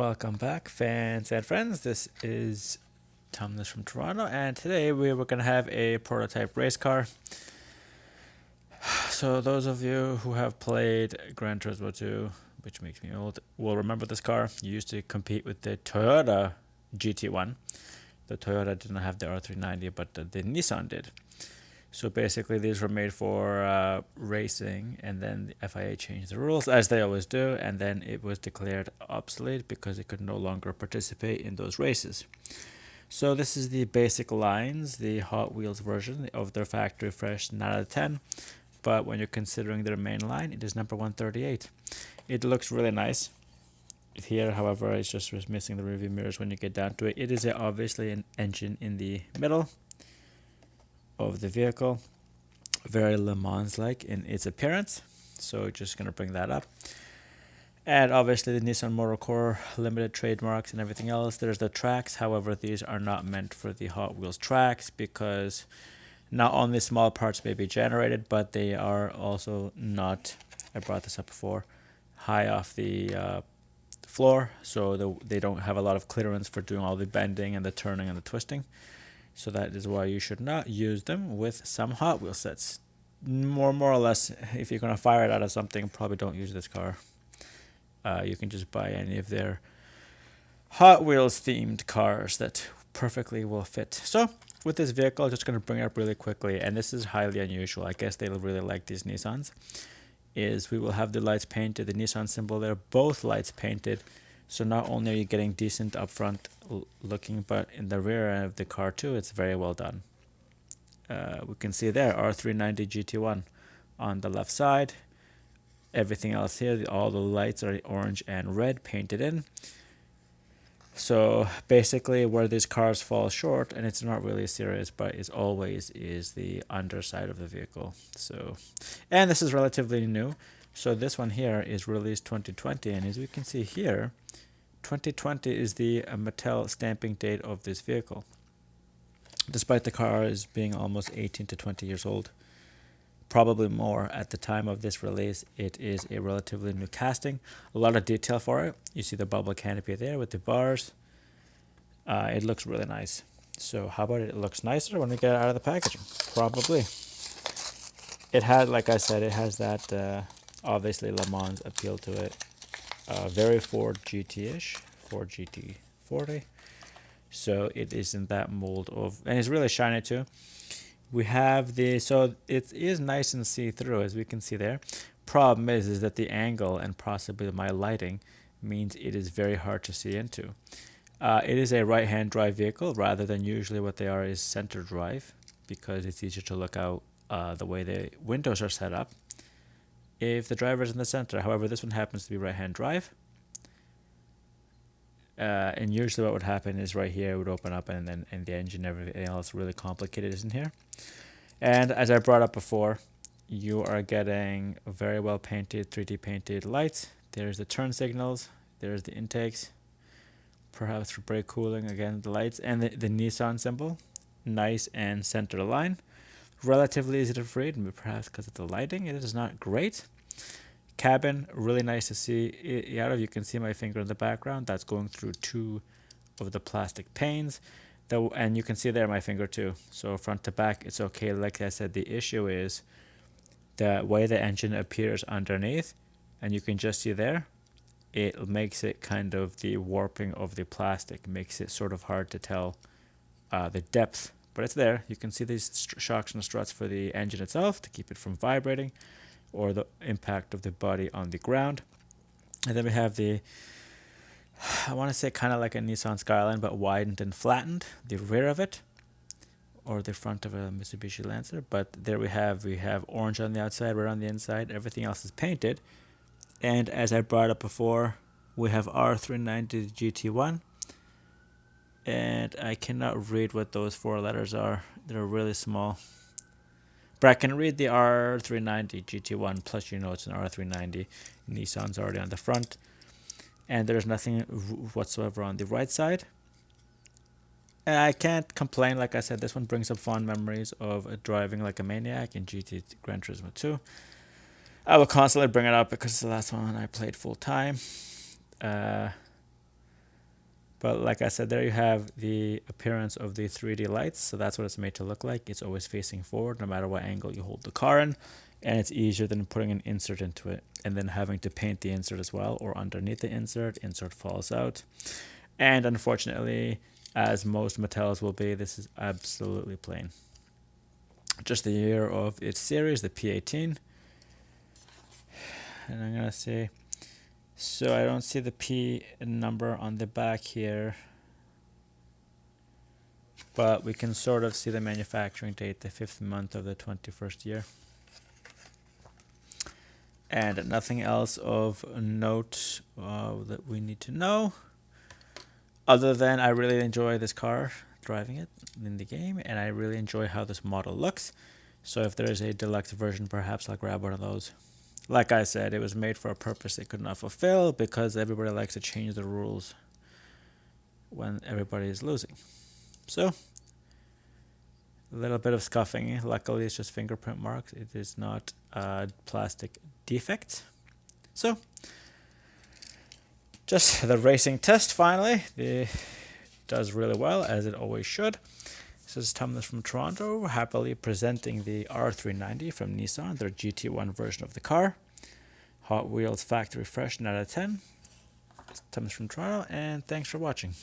Welcome back, fans and friends. This is Thomas from Toronto, and today we were going to have a prototype race car. So those of you who have played Gran Turismo 2, which makes me old, will remember this car. You used to compete with the Toyota GT1. The Toyota didn't have the R390, but the Nissan did. So basically, these were made for racing, and then the FIA changed the rules, as they always do, and then it was declared obsolete because it could no longer participate in those races. So this is the basic lines, the Hot Wheels version of their factory fresh 9 out of 10, but when you're considering their main line, it is number 138. It looks really nice. Here, however, it's just missing the rearview mirrors when you get down to it. It is obviously an engine in the middle of the vehicle, very Le Mans like in its appearance, so just going to bring that up. And obviously the Nissan Motor Core limited trademarks and everything else. There's the tracks, however these are not meant for the Hot Wheels tracks because not only small parts may be generated, but they are also not, I brought this up before, high off the floor, so they don't have a lot of clearance for doing all the bending and the turning and the twisting. So that is why you should not use them with some Hot Wheel sets. More or less, if you're going to fire it out of something, probably don't use this car. You can just buy any of their Hot Wheels themed cars that perfectly will fit. So with this vehicle, I'm just going to bring it up really quickly, and this is highly unusual. I guess they'll really like these Nissans. Is we will have the lights painted, the Nissan symbol there, both lights painted. So not only are you getting decent upfront looking, but in the rear of the car too, it's very well done. We can see there R390 GT1 on the left side. Everything else here, all the lights are orange and red painted in. So basically where these cars fall short, and it's not really serious, but it's always is the underside of the vehicle. So, and this is relatively new. So this one here is released 2020, and as we can see here, 2020 is the Mattel stamping date of this vehicle, despite the car is being almost 18 to 20 years old, probably more at the time of this release. It is a relatively new casting, a lot of detail for it. You see the bubble canopy there with the bars. It looks really nice. So how about it looks nicer when we get it out of the packaging? Probably. It had, like I said, it has that obviously Le Mans appeal to it. Very Ford GT-ish, Ford GT40. So it is in that mold of, and it's really shiny too. We have so it is nice and see-through, as we can see there. Problem is that the angle and possibly my lighting means it is very hard to see into. It is a right-hand drive vehicle rather than usually what they are is center drive, because it's easier to look out the way the windows are set up if the driver is in the center. However, this one happens to be right-hand drive. And usually what would happen is right here it would open up, and then the engine, everything else really complicated is in here. And as I brought up before, you are getting very well painted 3D painted lights. There's the turn signals, there's the intakes, perhaps for brake cooling, again the lights, and the Nissan symbol, nice and center line. Relatively easy to read, perhaps because of the lighting. It is not great. Cabin, really nice to see it out of. You can see my finger in the background. That's going through two of the plastic panes. And you can see there my finger too. So front to back, it's okay. Like I said, the issue is the way the engine appears underneath. And you can just see there, it makes it kind of the warping of the plastic, makes it sort of hard to tell the depth. But it's there. You can see these shocks and struts for the engine itself to keep it from vibrating, or the impact of the body on the ground. And then we have the, I want to say kind of like a Nissan Skyline, but widened and flattened, the rear of it, or the front of a Mitsubishi Lancer. But there we have orange on the outside, red on the inside. Everything else is painted. And as I brought up before, we have R390 GT1. And I cannot read what those four letters are. They're really small. But I can read the R390 GT1, plus you know it's an R390. Nissan's already on the front. And there's nothing whatsoever on the right side. And I can't complain. Like I said, this one brings up fond memories of driving like a maniac in GT Gran Turismo 2. I will constantly bring it up because it's the last one I played full time. But like I said, there you have the appearance of the 3D lights. So that's what it's made to look like. It's always facing forward no matter what angle you hold the car in. And it's easier than putting an insert into it and then having to paint the insert as well, or underneath the insert falls out. And unfortunately, as most Mattels will be, this is absolutely plain. Just the year of its series, the P18. And I'm gonna say, so I don't see the P number on the back here, but we can sort of see the manufacturing date, the 5th month of the 21st year. And nothing else of note that we need to know, other than I really enjoy this car, driving it in the game, and I really enjoy how this model looks. So if there is a deluxe version, perhaps I'll grab one of those. Like I said, it was made for a purpose it could not fulfill, because everybody likes to change the rules when everybody is losing. So, a little bit of scuffing. Luckily, it's just fingerprint marks. It is not a plastic defect. So, just the racing test finally. It does really well, as it always should. This is Thomas from Toronto, happily presenting the R390 from Nissan, their GT1 version of the car. Hot Wheels factory fresh, 9 out of 10. It's Thomas from Toronto, and thanks for watching.